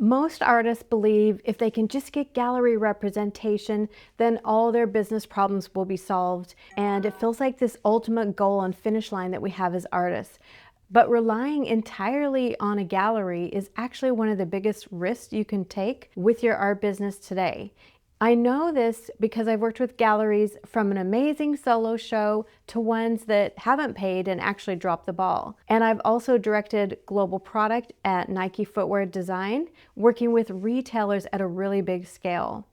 Most artists believe if they can just get gallery representation, then all their business problems will be solved. And it feels like this ultimate goal and finish line that we have as artists. But relying entirely on a gallery is actually one of the biggest risks you can take with your art business today. I know this because I've worked with galleries from an amazing solo show to ones that haven't paid and actually dropped the ball. And I've also directed global product at Nike Footwear Design, working with retailers at a really big scale.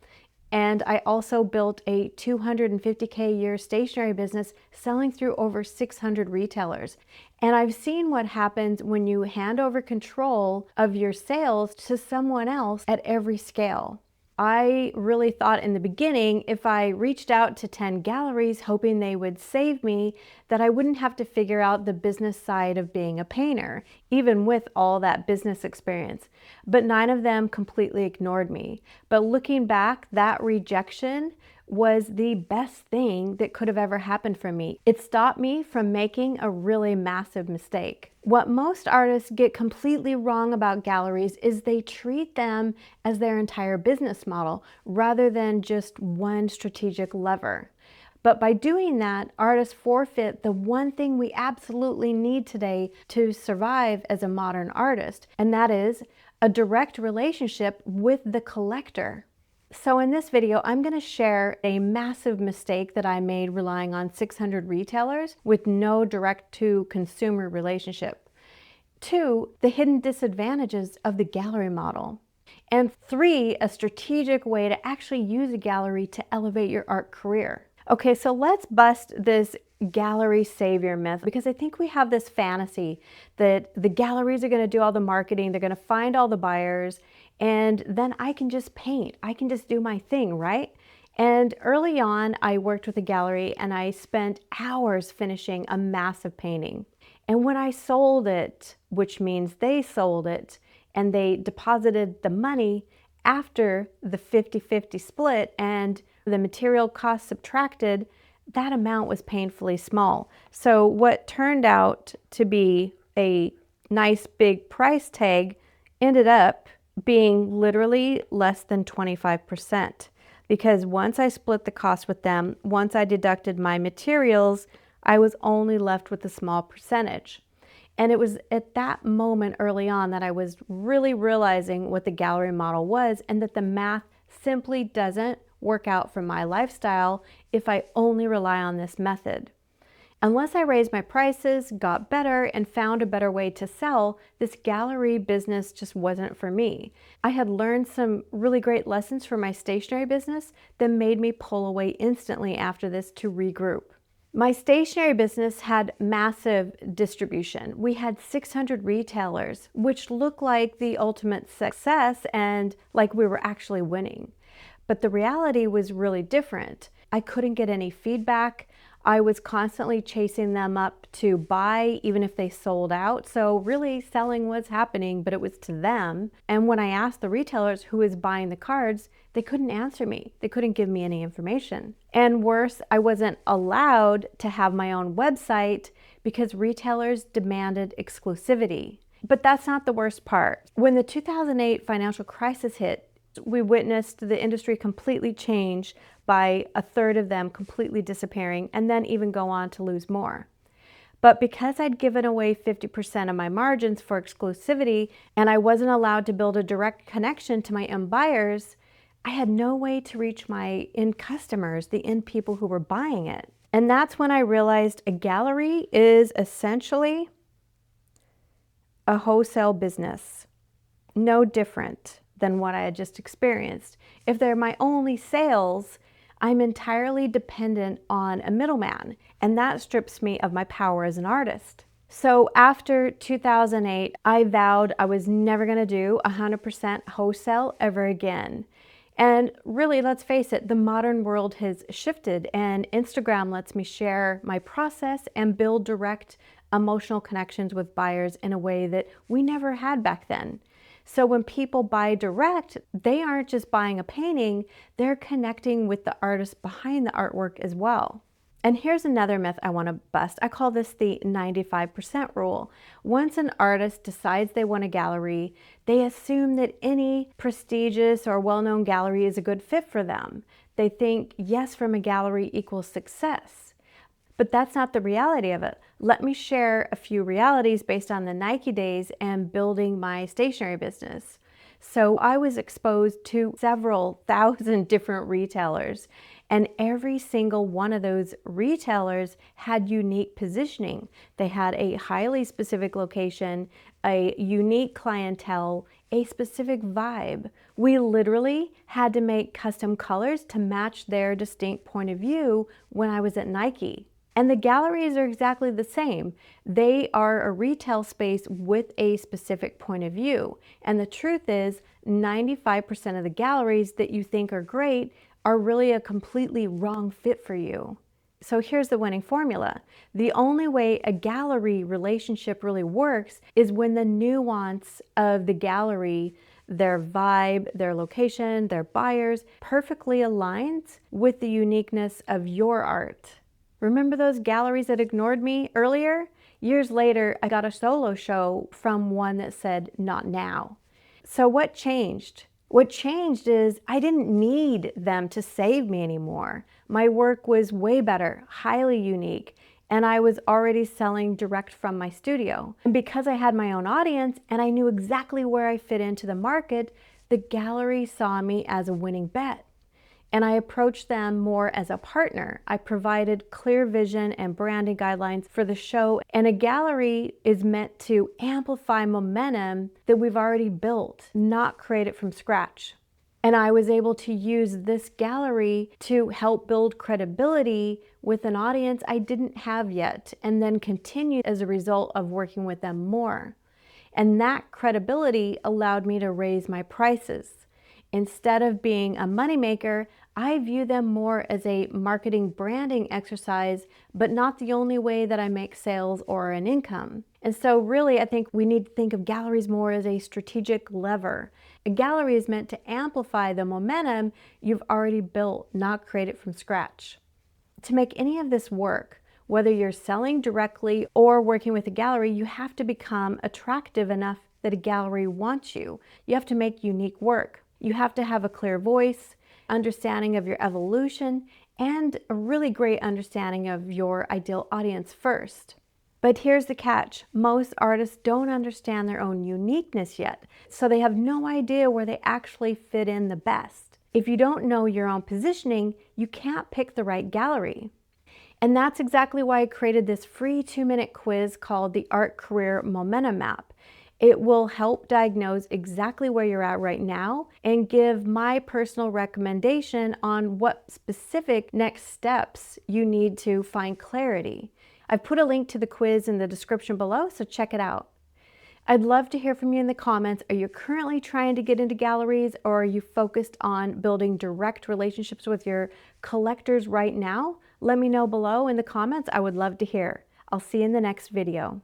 And I also built a 250K a year stationery business selling through over 600 retailers. And I've seen what happens when you hand over control of your sales to someone else at every scale. I really thought in the beginning, if I reached out to 10 galleries hoping they would save me, that I wouldn't have to figure out the business side of being a painter, even with all that business experience. But 9 of them completely ignored me. But looking back, that rejection was the best thing that could have ever happened for me. It stopped me from making a really massive mistake. What most artists get completely wrong about galleries is they treat them as their entire business model rather than just one strategic lever. But by doing that, artists forfeit the one thing we absolutely need today to survive as a modern artist, and that is a direct relationship with the collector. So in this video, I'm going to share a massive mistake that I made relying on 600 retailers with no direct-to-consumer relationship. 2, the hidden disadvantages of the gallery model. And 3, a strategic way to actually use a gallery to elevate your art career. Okay, so let's bust this gallery savior myth, because I think we have this fantasy that the galleries are going to do all the marketing, they're going to find all the buyers, and then I can just paint. I can just do my thing, right? And early on, I worked with a gallery and I spent hours finishing a massive painting. And when I sold it, which means they sold it, and they deposited the money after the 50-50 split and the material cost subtracted, that amount was painfully small. So what turned out to be a nice big price tag ended up being literally less than 25%. Because once I split the cost with them, once I deducted my materials, I was only left with a small percentage. And it was at that moment early on that I was really realizing what the gallery model was and that the math simply doesn't work out for my lifestyle if I only rely on this method. Unless I raised my prices, got better, and found a better way to sell, this gallery business just wasn't for me. I had learned some really great lessons from my stationery business that made me pull away instantly after this to regroup. My stationery business had massive distribution. We had 600 retailers, which looked like the ultimate success and like we were actually winning. But the reality was really different. I couldn't get any feedback. I was constantly chasing them up to buy, even if they sold out. So really selling was happening, but it was to them. And when I asked the retailers who was buying the cards, they couldn't answer me. They couldn't give me any information. And worse, I wasn't allowed to have my own website because retailers demanded exclusivity. But that's not the worst part. When the 2008 financial crisis hit, we witnessed the industry completely change by a third of them completely disappearing and then even go on to lose more. But because I'd given away 50% of my margins for exclusivity and I wasn't allowed to build a direct connection to my end buyers, I had no way to reach my end customers, the end people who were buying it. And that's when I realized a gallery is essentially a wholesale business, no different than what I had just experienced. If they're my only sales, I'm entirely dependent on a middleman, and that strips me of my power as an artist. So after 2008, I vowed I was never gonna do 100% wholesale ever again. And really, let's face it, the modern world has shifted and Instagram lets me share my process and build direct emotional connections with buyers in a way that we never had back then. So when people buy direct, they aren't just buying a painting, they're connecting with the artist behind the artwork as well. And here's another myth I want to bust. I call this the 95% rule. Once an artist decides they want a gallery, they assume that any prestigious or well-known gallery is a good fit for them. They think yes from a gallery equals success. But that's not the reality of it. Let me share a few realities based on the Nike days and building my stationery business. So I was exposed to several thousand different retailers, and every single one of those retailers had unique positioning. They had a highly specific location, a unique clientele, a specific vibe. We literally had to make custom colors to match their distinct point of view when I was at Nike. And the galleries are exactly the same. They are a retail space with a specific point of view. And the truth is, 95% of the galleries that you think are great are really a completely wrong fit for you. So here's the winning formula. The only way a gallery relationship really works is when the nuance of the gallery, their vibe, their location, their buyers, perfectly aligns with the uniqueness of your art. Remember those galleries that ignored me earlier? Years later, I got a solo show from one that said, "Not now." So what changed? What changed is I didn't need them to save me anymore. My work was way better, highly unique, and I was already selling direct from my studio. And because I had my own audience and I knew exactly where I fit into the market, the gallery saw me as a winning bet. And I approached them more as a partner. I provided clear vision and branding guidelines for the show, and a gallery is meant to amplify momentum that we've already built, not create it from scratch. And I was able to use this gallery to help build credibility with an audience I didn't have yet, and then continue as a result of working with them more. And that credibility allowed me to raise my prices. Instead of being a moneymaker, I view them more as a marketing branding exercise, but not the only way that I make sales or an income. And so really, I think we need to think of galleries more as a strategic lever. A gallery is meant to amplify the momentum you've already built, not create it from scratch. To make any of this work, whether you're selling directly or working with a gallery, you have to become attractive enough that a gallery wants you. You have to make unique work. You have to have a clear voice, understanding of your evolution, and a really great understanding of your ideal audience first. But here's the catch. Most artists don't understand their own uniqueness yet, so they have no idea where they actually fit in the best. If you don't know your own positioning, you can't pick the right gallery. And that's exactly why I created this free 2-minute quiz called the Art Career Momentum Map. It will help diagnose exactly where you're at right now and give my personal recommendation on what specific next steps you need to find clarity. I've put a link to the quiz in the description below, so check it out. I'd love to hear from you in the comments. Are you currently trying to get into galleries, or are you focused on building direct relationships with your collectors right now? Let me know below in the comments. I would love to hear. I'll see you in the next video.